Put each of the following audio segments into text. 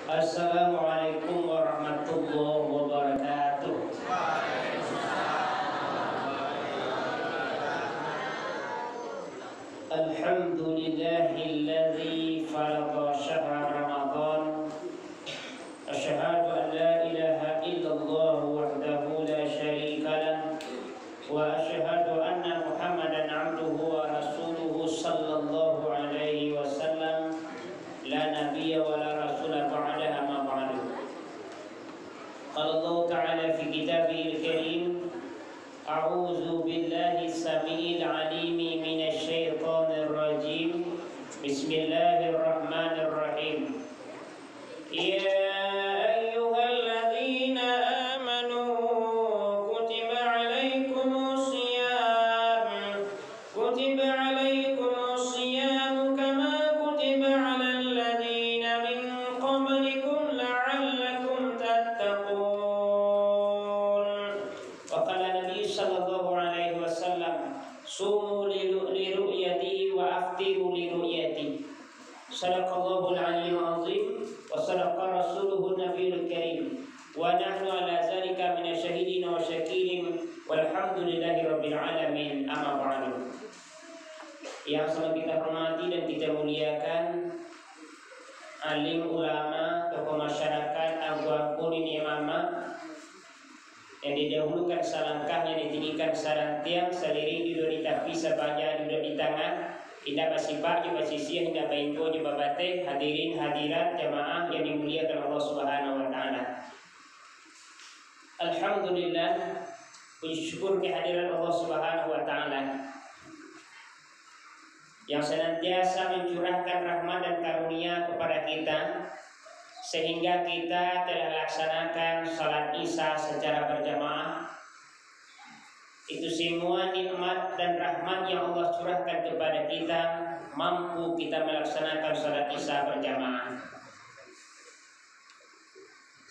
Assalamualaikum warahmatullahi wabarakatuh. Alhamdulillahilladzi farada syahr Ramadan. Asyhadu an la ilaha illallah wahdahu la syarika lah wa asyhadu anna Muhammadan abduhu wa rasuluhu sallallahu alaihi wasallam. La nabiyya wa la rasula ba'daha ma ba'du. Qala Allah ta'ala fi kitabihil karim, a'udzu billahi samiil 'aliim minasy syaithanir rajim. Bismillahirrahmanirrahim. Ya ayyuhalladzina amanu kutiba 'alaikumus shiyam kama kutiba 'alal ladzina min qablikum la'allakum tattaqun. Wa qala Nabi sallallahu alaihi wasallam, sumu li ru'yati wa aftiru li ru'yati. Sadaqallahul aliyyul azim wa sadaqa rasuluhun nabiyul karim wa nahnu ala zalika minasyahidin wa syakirin walhamdulillahi rabbil alamin. Amma ba'du. Yang sangat kita hormati dan kita muliakan, alim ulama, tokoh masyarakat, Abu Kunin imamah yang didahulukan selangkahnya, ditinggikan sarang tiang, seliring duduk di tepi, sebaja duduk di tangan. Tidak masih pagi, masih siang, tidak bainko, di babate, hadirin hadirat jamaah yang dimuliakan Allah Subhanahu wa taala. Alhamdulillah, puji syukur kehadiran Allah Subhanahu wa taala yang senantiasa mencurahkan rahmat dan karunia kepada kita, sehingga kita telah laksanakan salat Isya secara berjamaah. Itu semua nikmat dan rahmat yang Allah curahkan kepada kita, mampu kita melaksanakan salat Isya berjamaah.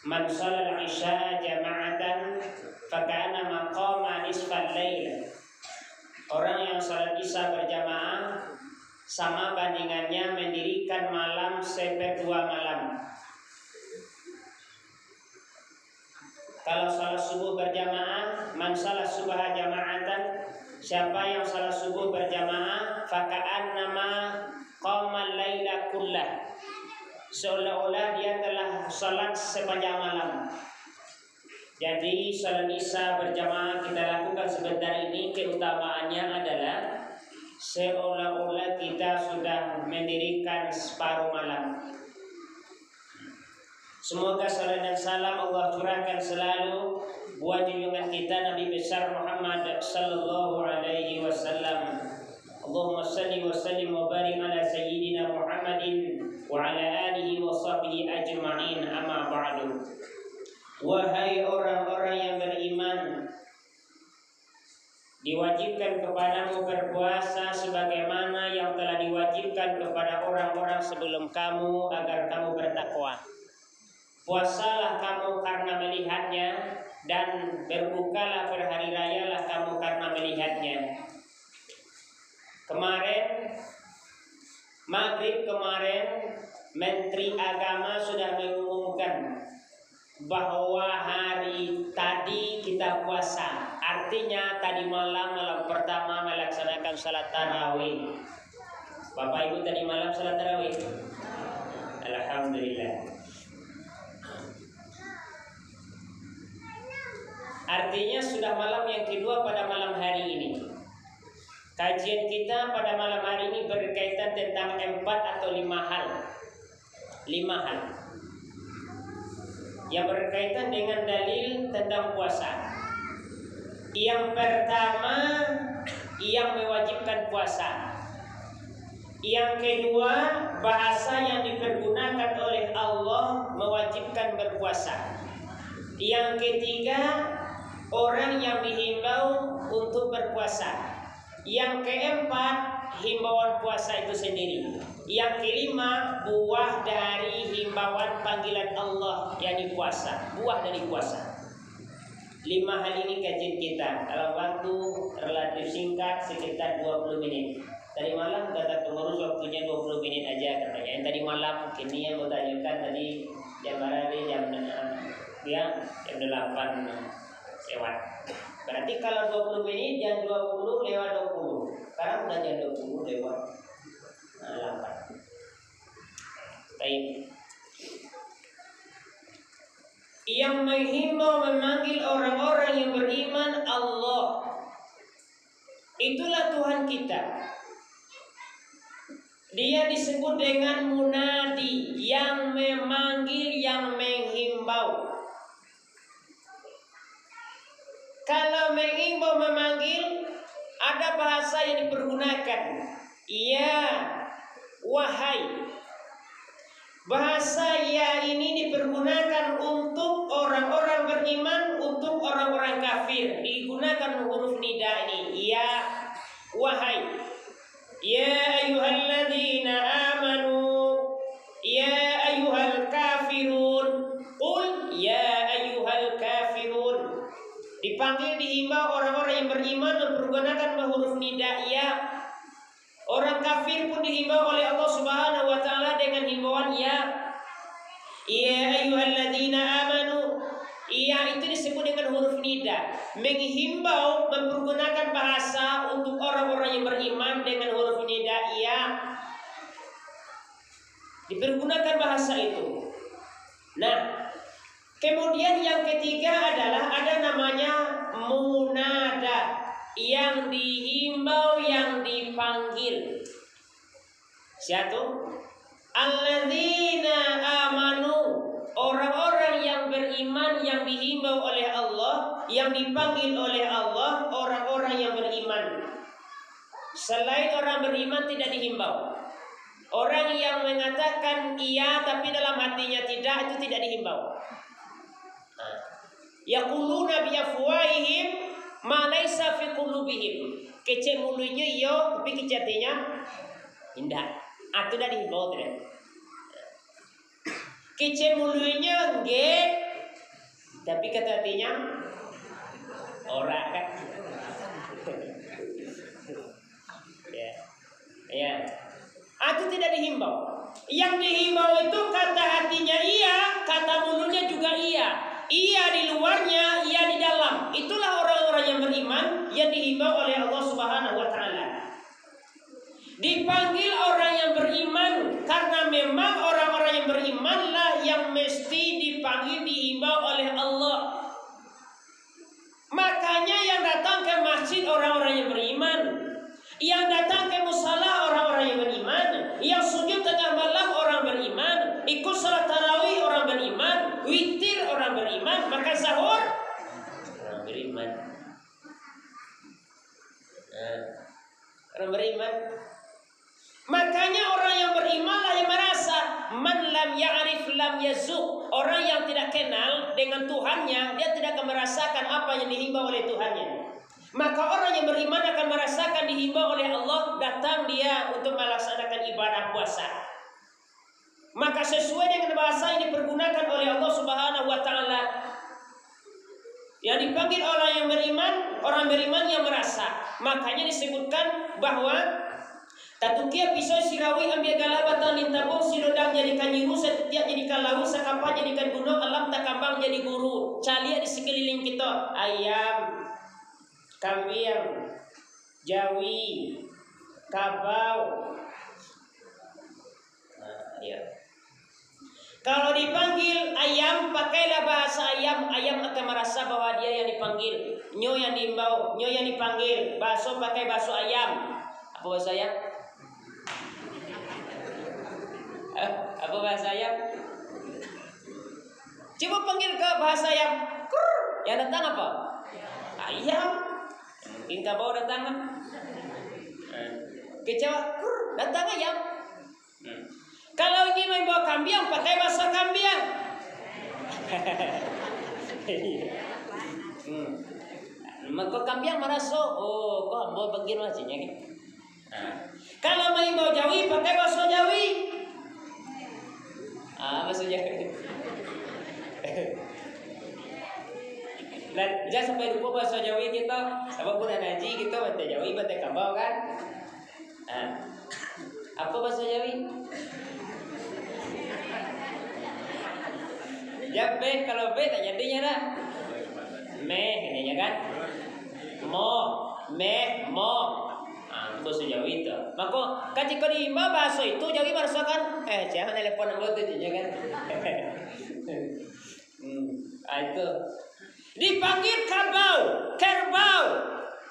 Man shalal isya jama'atan faka'anna maqama nisfal lail. Orang yang salat Isya berjamaah sama bandingannya mendirikan malam seperdua malam. Kalau salat subuh berjamaah, man salat subha jama'atan, siapa yang salat subuh berjamaah, faka'annama qamal laila kullah, seolah-olah dia telah salat sepanjang malam. Jadi salat Isya berjamaah kita lakukan sebentar ini, keutamaannya adalah seolah-olah kita sudah mendirikan separuh malam. Semoga salam dan salam Allah curahkan selalu buat junjungan kita Nabi besar Muhammad sallallahu alaihi wasallam. Allahumma salli wa sallim wa barik ala sayyidina Muhammadin wa ala alihi wa sahbihi ajma'in. Amma ba'du. Wahai orang-orang yang beriman, diwajibkan kepadamu berpuasa sebagaimana yang telah diwajibkan kepada orang-orang sebelum kamu agar kamu bertakwa. Puasalah kamu karena melihatnya, dan berbukalah berhari rayalah kamu karena melihatnya. Kemarin, maghrib kemarin, Menteri Agama sudah mengumumkan bahwa hari tadi kita puasa. Artinya tadi malam pertama melaksanakan salat tarawih. Bapak Ibu tadi malam salat tarawih? Alhamdulillah. Artinya sudah malam yang kedua pada malam hari ini. Kajian kita pada malam hari ini berkaitan tentang 4 atau 5 hal. 5 hal yang berkaitan dengan dalil tentang puasa. Yang pertama, yang mewajibkan puasa. Yang kedua, bahasa yang dipergunakan oleh Allah mewajibkan berpuasa. Yang ketiga, orang yang dihimbau untuk berpuasa. Yang keempat, himbauan puasa itu sendiri. Yang kelima, buah dari himbauan panggilan Allah, yakni puasa, buah dari puasa. 5 hal ini kajian kita dalam waktu relatif singkat, sekitar 20 menit. Tadi malam kata pengurus waktunya 20 menit aja katanya. Yang tadi malam mungkin yang mau tanyakan tadi jam hari jam 8 lewat. Berarti kalau 20 menit jam 20 lewat 20. Sekarang udah jam 20 lewat 8. Baik. Yang menghimbau memanggil orang-orang yang beriman Allah. Itulah Tuhan kita. Dia disebut dengan munadi, yang memanggil, yang menghimbau. Kalau menghimbau memanggil, ada bahasa yang dipergunakan. Ya, wahai. Bahasa ya ini dipergunakan untuk orang-orang beriman, untuk orang-orang kafir. Digunakan huruf nida ini. Ya, wahai. Ya ayyuhalladzina amanu. Ya ayyuhal kafirun. Qul ya ayyuhal kafirun. Dipanggil, dihimbau orang-orang yang beriman mempergunakan huruf nida ya. Orang kafir pun dihimbau oleh Allah Subhanahu wa taala dengan himbauan ya. Ya ayyuhalladzina amanu. Ya itu disebut dengan huruf nida. Menghimbau mempergunakan bahasa untuk orang-orang yang beriman dengan huruf nida ya. Dipergunakan bahasa itu. Nah, kemudian yang ketiga adalah ada namanya munada, yang dihimbau, yang dipanggil. Satu, alladzina amanu, orang-orang yang beriman yang dihimbau oleh Allah, yang dipanggil oleh Allah, orang-orang yang beriman. Selain orang beriman tidak dihimbau. Orang yang mengatakan iya tapi dalam hatinya tidak, itu tidak dihimbau. Yaquluna bi afwahihim ma laysa fi qulubihim. Kece mulutnya iyo tapi kece hatinya tidak. Itu tidak dihimbau tidak. Kece mulutnya nggih tapi kata hatinya ora kan. Ya. Itu tidak dihimbau. Yang dihimbau itu kata hatinya iya, kata mulutnya juga iya. Iya di luarnya, iya di dalam. Itulah orang-orang yang beriman yang dihimbau oleh Allah Subhanahu wa taala. Dipanggil orang yang beriman karena memang orang-orang yang berimanlah yang mesti dipanggil, dihimbau oleh Allah. Makanya yang datang ke masjid orang-orang yang beriman, yang datang ke musala orang-orang yang beriman, yang sujud tengah malam orang beriman, ikut salat tarawih orang beriman, witir orang beriman, makan sahur orang beriman. Orang beriman. Makanya orang yang berimanlah yang merasa man lam ya'rif lam yazuk. Orang yang tidak kenal dengan Tuhannya, dia tidak akan merasakan apa yang dihimbau oleh Tuhannya. Maka orang yang beriman akan merasakan dihimbau oleh Allah, datang dia untuk melaksanakan ibadah puasa. Maka sesuai dengan bahasa yang dipergunakan oleh Allah Subhanahu wa taala, yang dipanggil orang yang beriman yang merasa. Makanya disebutkan bahwa tatukia pisau sirawi ambil galabatan lintabong silodang jadikan nyiru setiap jadikan laut sakapa jadikan gunung alam takambang jadi guru. Calia di sekeliling kita ayam, kambing, jawi, kabau. Ya. Kalau dipanggil ayam, pakailah bahasa ayam. Ayam akan merasa bahwa dia yang dipanggil. Nyo yang diimbau, nyo yang dipanggil. Bakso pakai bakso ayam. Apa bahasa ayam? Apa bahasa ayam? Coba panggil ke bahasa ayam. Yang datang apa? Ayam. Mungkin kabau datang. Kecewa. Datang ayam. Kalau ingin membawa kambing, pakai bahasa kambing. Maka kambing merasa, oh, kok mau panggil macamnya kan? Kalau membawa Jawi, pakai bahasa Jawi. Bahasa Jawi. Dan jangan sampai lupa bahasa Jawi kita. Sebab pun ngaji kita bahasa Jawi, bahasa kabau kan? Apa bahasa Jawi? Ya B, kalau B tak jadinya dah. Meh ini ya kan. Mo, meh, mo. Bahasa Jawa itu. Maka ketika diimbau bahasa itu Jawa merasakan jangan telepon nombor itu ya kan. Itu dipanggil kerbau,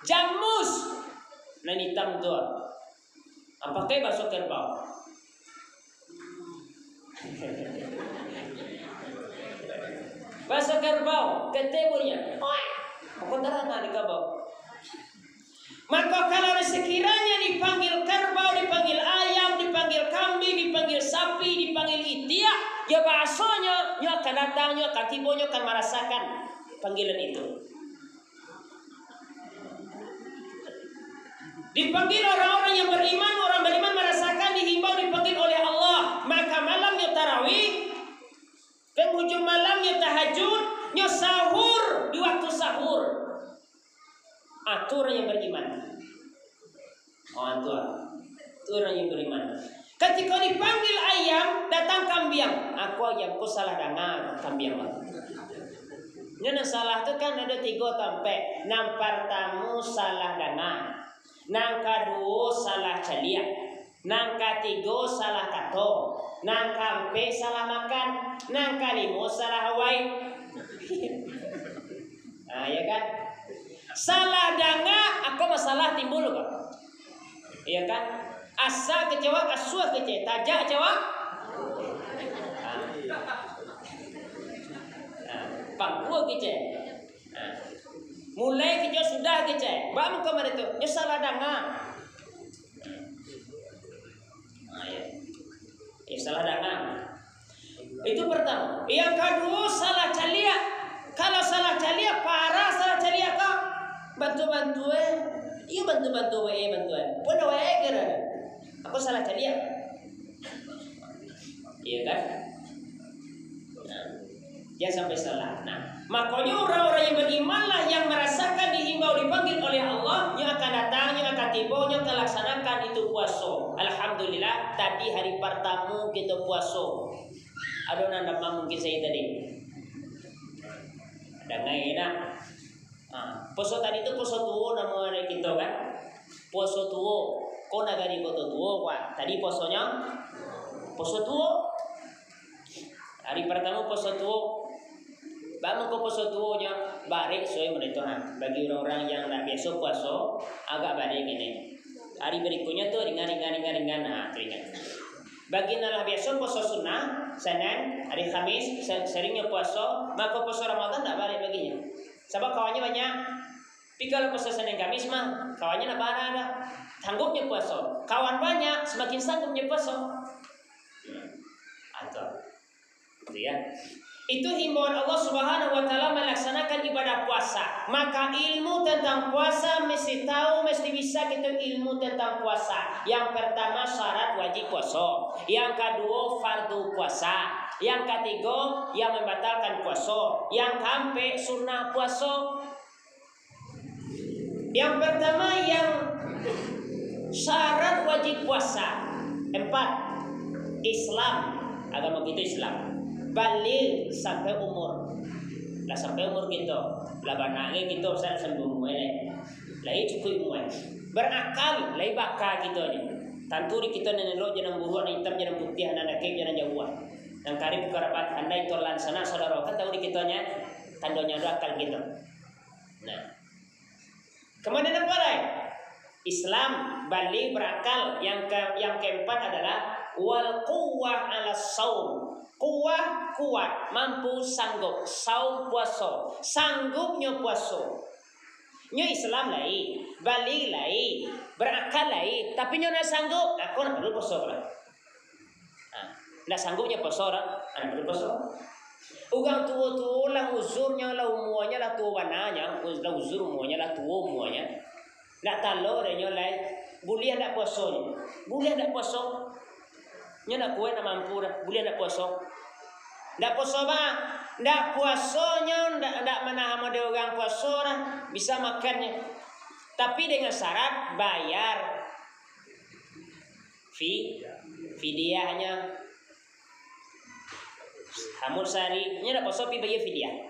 jamus. Nah hitam tu. Apa ke bahasa kerbau? Bahasa kerbau, ketemunya. Apa terang di kerbau? Maka kalau sekiranya dipanggil kerbau, dipanggil ayam, dipanggil kambing, dipanggil sapi, dipanggil itia, ya bahasanya, ya akan datangnya, akan tibonya, akan merasakan panggilan itu. Dipanggil orang-orang yang beriman, orang beriman merasakan dihimbau dipanggil oleh Allah. Maka malamnya tarawih, penghujung malamnya tahajud, nya sahur di waktu sahur. Orang yang beriman. Itu orang yang beriman. Ketika dipanggil ayam, datang kambing. Aku ayamku salah dengar kambing. Yang salah itu kan ada 3 tempat. Yang pertama salah dengar. Yang kedua salah celia. Yang ketiga salah kato. Yang keempat salah makan. Yang kelima salah hawai. Ya kan? Salah dengar, aku masalah timbul kok. Iya kan? Asa kecewa, asua kecewa, tajak kecewa. Pangku kecewa. Mulai kecewa sudah kecewa. Bang kemarin itu, ya salah dengar. Ya salah dengar. Itu pertama. Yang kedua salah celia. Kalau salah celia parah, salah celia kok. Bantu-bantu iya bantu-bantu Pernah kira aku salah celia. Iya kan? Jangan sampai salah. Makanya orang-orang yang berimanlah yang merasakan dihimbau dipanggil oleh Allah, yang akan datang, yang akan tiba, yang akan laksanakan itu puasa. Alhamdulillah tadi hari pertama kita puasa. Ada nanda mungkin saya tadi. Ada enak. Puasa tadi itu puasa tua namanya kita kan. Puasa tua. Kau nagari kota tua Pak. Tadi puasanya puasa tua. Hari pertama puasa tua. Bangun ke puasa tuanya balik sesuai menentukan. Bagi orang-orang yang tak biasa puasa agak balik ini. Hari berikutnya tuh ringan. Ringan. Bagi nalah biasa puasa sunnah Senin, hari Kamis seringnya puasa, maka puasa Ramadan tak balik baginya. Sebab kawannya banyak. Tapi kalau puasa Senin Kamis mah kawannya nak ada. Tanggupnya puasa. Kawan banyak, semakin sanggupnya puasa. Atau ya. Itu himbauan Allah Subhanahu wa taala melaksanakan ibadah puasa. Maka ilmu tentang puasa mesti tahu, mesti bisa kita ilmu tentang puasa. Yang pertama syarat wajib puasa. Yang kedua fardu puasa. Yang ketiga yang membatalkan puasa. Yang keempat sunnah puasa. Yang pertama yang syarat wajib puasa. 4. Islam, agama kita Islam. Balik sampai umur. Lah sampai umur kita. Lah banaknya kita usah sampai umur lah cukup umur. Berakal, lah bakal kita ni. Tanturi kita nenek lo jangan buruan hitam jangan putih anak kek jangan jauhan. Yang karib kerabat andai tolan sana saudara kan tahu di kitanya tandanya ada akal kita. Nah. Kemudian apa lagi? Islam, balik berakal. Yang keempat adalah wal quwwah 'ala shaum. Kuat, mampu, sanggup, saum puasa, sanggupnya puasa. Nya Islam lai, balik lai, berakal lai, tapi nya nak sanggup, aku nak perlu puasa lah. Nak sanggupnya puasa lah, nak perlu puasa. Ugang tua lah uzurnya lah umuannya lah tua wananya, lah uzur umuannya lah tua umuannya. Nak talornya lai, boleh nak puasanya, boleh nak puasa. Nya nak kuat nak mampu dah, boleh nak puasa. Ndak puasa bah, ndak puasanya ndak menahan ada orang puasa dah, bisa makannya. Tapi dengan syarat bayar fidyahnya. Hamun sehari nya dak puasa pi bayar fidyah.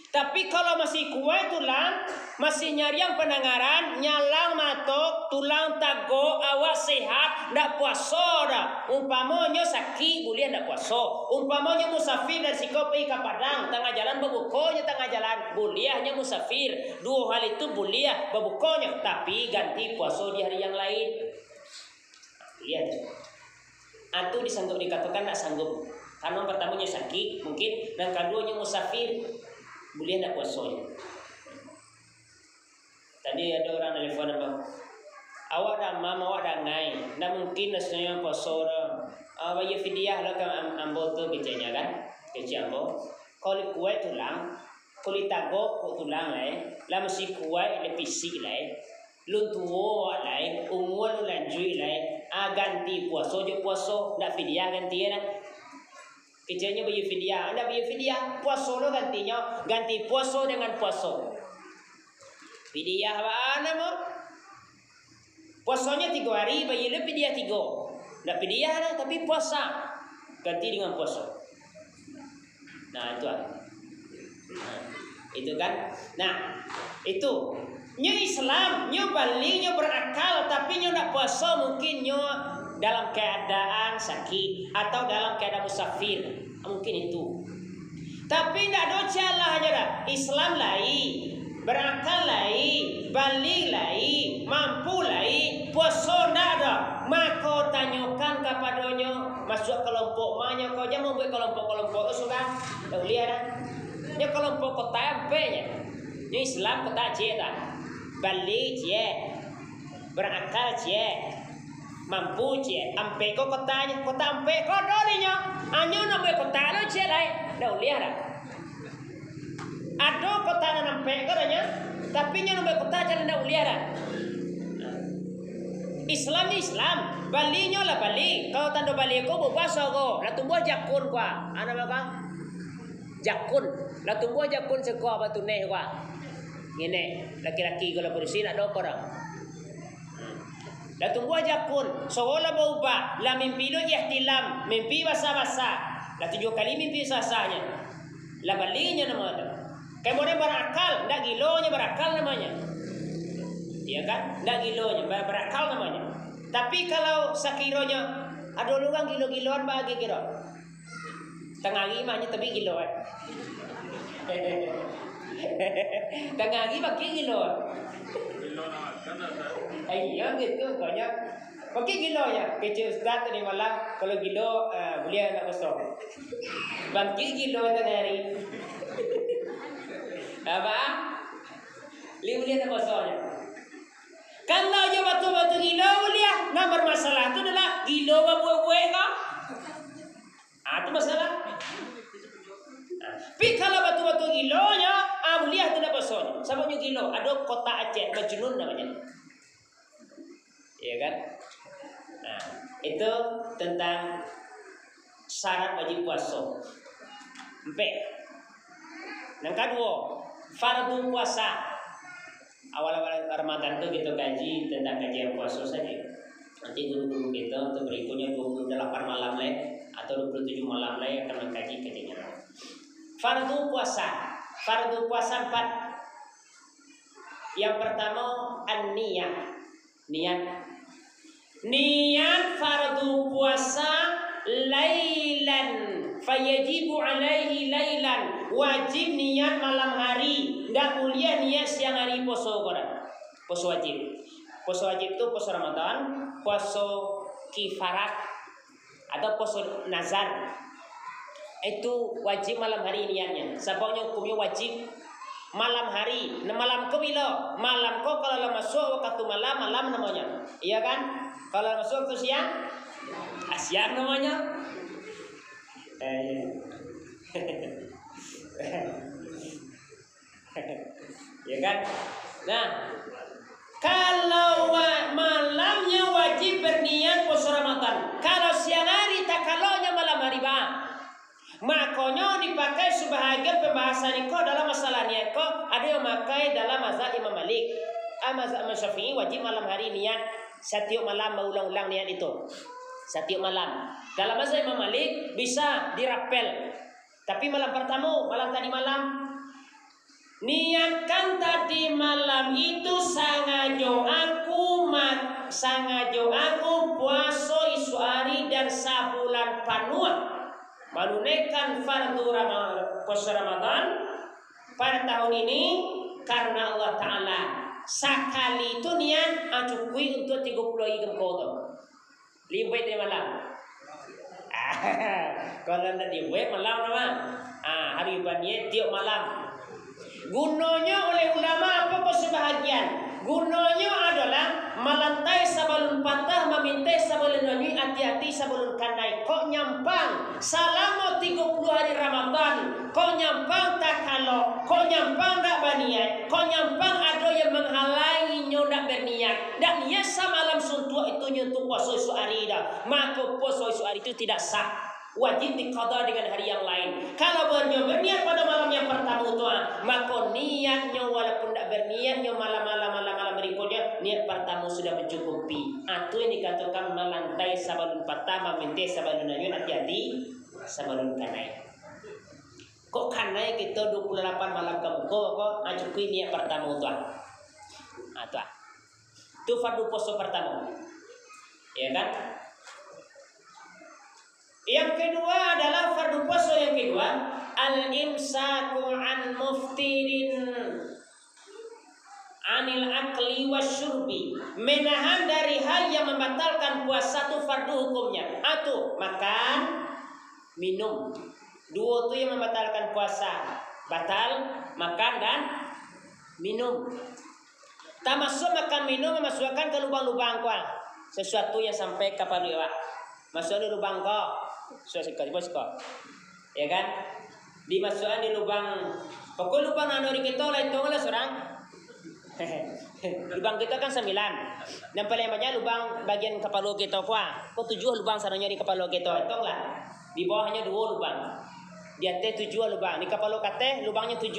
Tapi kalau masih kuat tulang, masih nyari yang pendengaran, nyalang matok, tulang tago, awak sehat, ndak puasa dah. Umpamanya sakit, boleh ndak puasa. Umpamanya musafir dari Siko pergi ke Padang, tengah jalan berbukanya tengah jalan, bolehnya musafir. Dua hal itu boleh berbukanya, tapi ganti puasa di hari yang lain. Lihat, atau disanggup dikatakan ndak sanggup. Karena pertamanya sakit, mungkin, dan keduanya musafir. Boleh nak puasanya. Tadi ada orang telefon apa? Awak dah mam, awak dah ngai. Dah mungkin rasanya puasa dah. Bayar fidyah lah kan ambo tu kecenya kan? Kecil ambo. Kalau kuat tulang, kalau tago ku tulang lai, lah mesti kuat le fisik lai. Lu tua lai, umur lu lanjut lai. Ganti puasa je puasa, dak fidyah ganti dah. Kecilnya bayar fidyah, anda bayar fidyah, puasa lo gantinya, ganti puasa dengan puasa. Fidyah apa nama? Puasanya 3 hari, bayar lo fidyah 3. Ndak fidyah lah, tapi puasa, ganti dengan puasa. Nah itu itu kan. Nah itu nyo Islam, nyo balik, nyo berakal, tapi nyo ndak puasa mungkin nyo dalam keadaan sakit atau dalam keadaan musafir, mungkin itu. Tapi tidak ada cara hanya dah. Islam lain, berakal lain, balik lain, mampu lain, puasa tidak ada. Maka tanyakan kepadanya, masuk kelompok mana kau jangan membuat kelompok-kelompok itu sudah. Tahu lihat dah. Ini kelompok kota ampenya. Ini Islam kota je dah. Balik je, berakal je. Mampu je, ampe ko kotanya, kota ampe ko dolinya, anyo nambe kota lo je lai, dah lihat dah. Ado kota nampe ko danya, tapi nyo nambe kota je dah lihat dah. Islam ni Islam, Bali nyo lah Bali, kalau tanda Bali ko buasa ko, lah tumbuh jakun kwa, ana baka? Jakun, lah tumbuh jakun seko apa tu neh kwa. Ngene, laki-laki kalau polisi nak do ko dah. Dah tunggu aja pun, seolah berubah, lah mimpi lo ihtilam, mimpi basa-basa, lah 7 kali mimpi sasanya, lah balinya namanya. Kemudian berakal, ndak gilonya berakal namanya, iya kan? Ndak gilonya berakal namanya. Tapi kalau sakironya, ada orang gilo-giloan bagi kira, tengah gimana tapi gilo, tengah gimana gilo. Iya gitu banyak. Pakai gilo ya. Kecil Ustaz tadi malam kalau gilo boleh nak kosong. Bangkit gilo tadi. Apa? Boleh nak kosongnya. Kalau je batu-batu gilo boleh. Nah bermasalah tu adalah gilo buah-buah kau. Itu masalah. Tapi kalau batu-batu gilonya, boleh tidak kosong. Sebabnya gilo ada kota Aceh Majnun namanya. Ya kan? Nah, itu tentang syarat wajib puasa. Empat. Yang kedua, fardu puasa. Awal-awal Ramadan itu kita kaji tentang kajian puasa saja. Nanti guru-guru kita untuk berikutnya 28 malam atau 27 malam akan mengkaji kajiannya. Fardu puasa. Fardu puasa 4. Yang pertama an-niyah. Niat fardu puasa lailan, fayajibu alaihi lailan, wajib niat malam hari, ndak mulia niat siang hari puasa orang. Puasa wajib. Puasa wajib itu puasa Ramadan, puasa kifarat atau puasa nazar. Itu wajib malam hari niatnya. Sebabnya hukumnya wajib malam hari. Nah, malam ke bila? Malam kau kalau masuk waktu malam namanya. Iya kan? Kalau masuk waktu siang, siang namanya. Ya kan? Nah, kalau malamnya wajib berniat puasa Ramadan. Kalau siang hari tak kalaunya malam hari bah. Makanya dipakai sebahagian pembahasan itu dalam masalah niat kok ada yang pakai dalam mazhab Imam Malik, mazhab Syafi'i wajib malam hari niat setiap malam berulang-ulang niat itu setiap malam. Dalam mazhab Imam Malik bisa dirapel. Tapi malam pertama, malam tadi malam, niatkan tadi malam itu sangajo aku puasa isu hari dan sabulan panuan menunaikan fardu puasa Ramadan pada tahun ini karena Allah Ta'ala sekali itu niat acukui untuk 30 hari kodo liwet di malam. Kalau tidak liwet malam nama hari banyak tiap malam. Gunanya oleh ulama apa sebahagian? Gunanya adalah melantai sebelum patah, memintai sebelum nyanyi, hati-hati sebelum kanai. Kok nyampang selama 30 hari Ramadan, kok nyampang tak kalau, kok nyampang tak berniat, kok nyampang ada yang menghalangi nyodak berniat. Dan niat semalam suntuk itu nyentuh puasa isu hari dah. Maka puasa isu hari itu tidak sah. Wajib diqada dengan hari yang lain. Kalau berniat pada malam yang pertama itu, maka niatnya walaupun tidak berniatnya malam berikutnya, niat pertama sudah mencukupi. Itu yang dikatakan melantai sabalun pertama, mintai sabalun ayun, hati-hati sabalun kanai. Kok kanai kita 28 malam kemuka, kok cukupi niat pertama itu. Itu fardu puasa pertama. Ya kan? Yang kedua adalah fardu puasa yang kedua, al-imsaku an muftirin anil akli wasyurbi, menahan dari hal yang membatalkan puasa itu fardu hukumnya. Atau makan, minum. Dua itu yang membatalkan puasa, batal makan dan minum. Termasuk makan minum memasukkan ke lubang-lubang kuah, sesuatu yang sampai ke paru masuk di lubang kok. Ya kan? Dimasukkan di lubang. Pokok lubang anori kita lah itu lah seorang. Lubang kita kan 9. Dan paling banyak lubang bagian kepala kita kuah. Kok 7 lubang sarangnya di kepala kita. Hitung lah. Di bawahnya 2 lubang. Di atas 7 lubang. Di kepala kate lubangnya 7.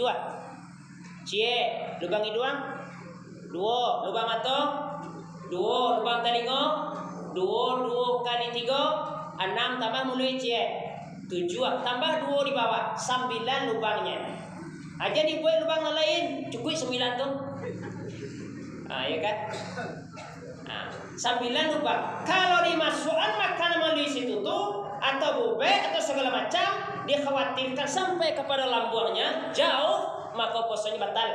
Cie, lubang hidung 2, lubang mata 2, lubang telinga 2 kali 3 6 tambah mulai cie 7 tambah 2 di bawah 9 lubangnya. Aja dibuat lubang lain cukup 9 tuh. Ya kan? 9 lubang. Kalau dimasukkan makanan melalui situ tuh atau bubek atau segala macam, dikhawatirkan sampai kepada lambungnya jauh, maka puasanya batal.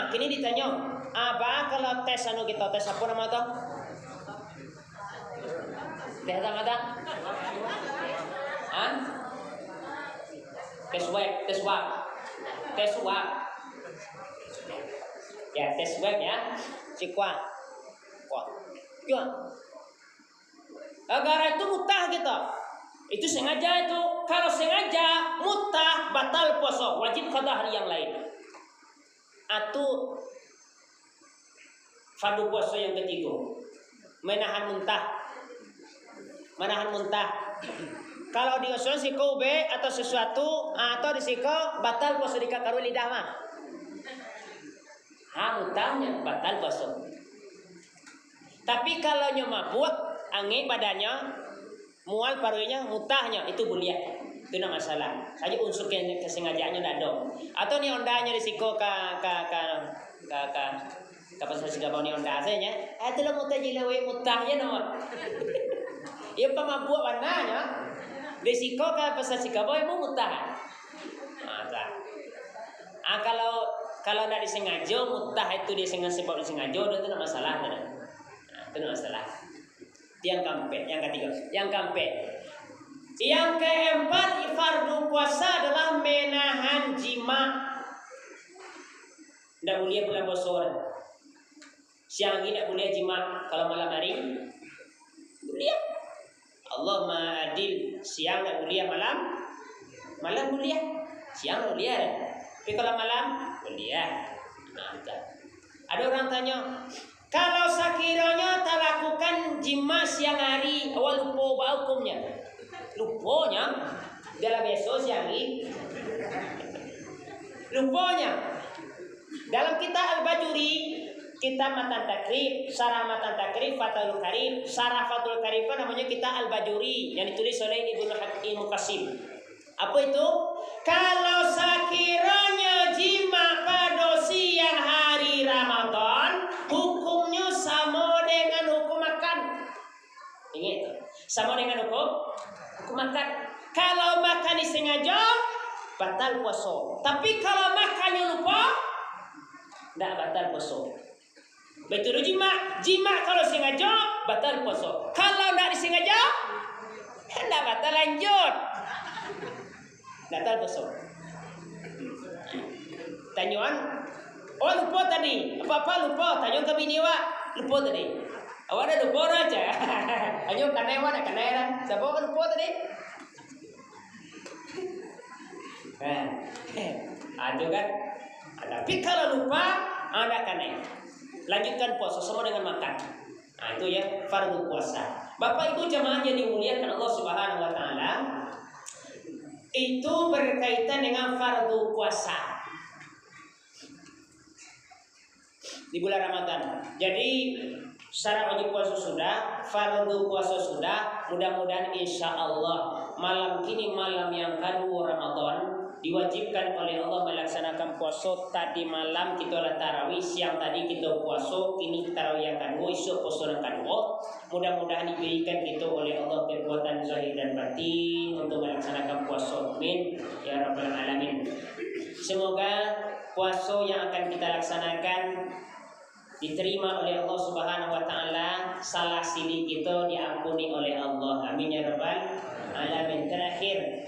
Kini ditanya, apa kalau tes kita tes apa nama tuh? Tes apa? Tes swab. Ya, tes swab ya. Cikwa. Ya. Agar itu mutah gitu. Itu sengaja itu. Kalau sengaja mutah batal puasa, wajib qada hari yang lain. Atau fardu puasa yang ketiga, menahan muntah. Kalau diusul siko be atau sesuatu atau disiko batal puasa di kakaru lidah mah. Muntahnya batal puasa. Tapi kalau nyoba buat angin badannya, mual parunya, mutahnya itu boleh. Itu tidak masalah. Saja unsur kesengajaannya tidak ada. Atau ni ondanya disiko pasal sigabau ni onda asanya. Itu lah mutah jilawe mutahnya nama. Ia pemabuk warnanya. Disiko pasal sigabau ibu mutah. Kalau tidak disengaja mutah itu sebab disengaja itu tidak masalah. Itu tidak masalah. Yang ketiga, yang keempat. Yang keempat, fardu puasa adalah menahan jima. Tidak boleh bulan puasa. Siang ini tidak boleh jima. Kalau malam hari boleh. Allahumma adil, siang tidak boleh, malam boleh. Siang boleh. Tapi kalau malam boleh. Ada orang tanya, kalau sekiranya tak lakukan jima siang hari, awal lupa hukumnya. Lupanya dalam esok siang ini. Lupanya dalam kitab Al-Bajuri kita matan takrib, sarah matan takrib Fathul Karim. Sarah Fathul Karim kan namanya kita Al-Bajuri yang ditulis oleh Ibnu Qasim. Apa itu? Kalau sekiranya jima pada siang hari Ramadan, hukumnya sama dengan hukum makan. Ingat itu. Sama dengan hukum makan. Kalau makan disengaja, batal puasa. Tapi kalau makannya lupa, tidak batal puasa. Betul jima. Jima kalau sengaja, batal puasa. Kalau tidak disengaja, tidak batal lanjut. Batal puasa. Tanyuan, oh lupa tadi. Apa-apa lupa. Tanyuan ke bini awak, lupa tadi. Awak dah lupa aja. Ayo kanai awak nak kanai dah. Siapa lupa tadi? Itu kan. Tapi kalau lupa, anda kanai. Lanjutkan puasa sama dengan makan. Itu ya fardu puasa. Bapak Ibu jemaah yang dimuliakan Allah Subhanahu wa taala, itu berkaitan dengan fardu puasa di bulan Ramadan. Jadi syarat wajib puasa sudah, fardu puasa sudah. Mudah-mudahan insya Allah malam kini malam yang kedua Ramadan diwajibkan oleh Allah melaksanakan puasa. Tadi malam kita lah tarawih, siang tadi kita puasa, kini tarawih yang kedua, esok puasa yang kedua. Mudah-mudahan diberikan kita oleh Allah kekuatan zahir dan batin untuk melaksanakan puasa. Amin ya rabbal alamin. Semoga puasa yang akan kita laksanakan diterima oleh Allah Subhanahu wa taala, salah silih kita diampuni oleh Allah. Amin ya rabbal alamin. Terakhir,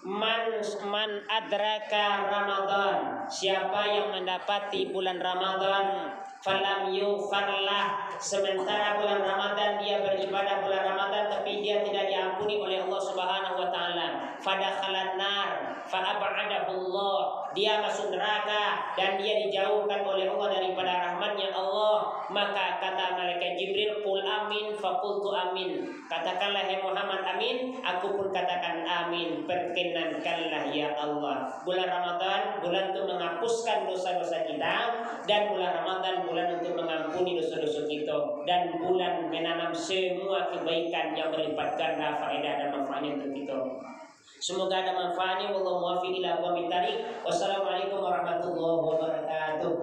man adraka Ramadan, siapa yang mendapati bulan Ramadan, falam yufarlah, sementara bulan Ramadan dia beribadah bulan Ramadan tapi dia tidak diampuni oleh Allah Subhanahu wa taala, fadakhalan nar fa ab'adahu Allah, dia masuk neraka dan dia dijauhkan oleh Allah daripada rahmatnya Allah. Maka kata malaikat Jibril, qul amin, faqultu amin, katakanlah hai Muhammad amin, aku pun katakan amin. Perkenankanlah ya Allah. Bulan Ramadan bulan untuk menghapuskan dosa-dosa kita, dan bulan Ramadan bulan untuk mengampuni dosa-dosa kita, dan bulan menanam semua kebaikan yang berlipat ganda faedah dan manfaatnya untuk kita. Semoga ada manfaatnya. Wallahu muwaffiq ila aqwamit thariq. Wassalamualaikum warahmatullahi wabarakatuh.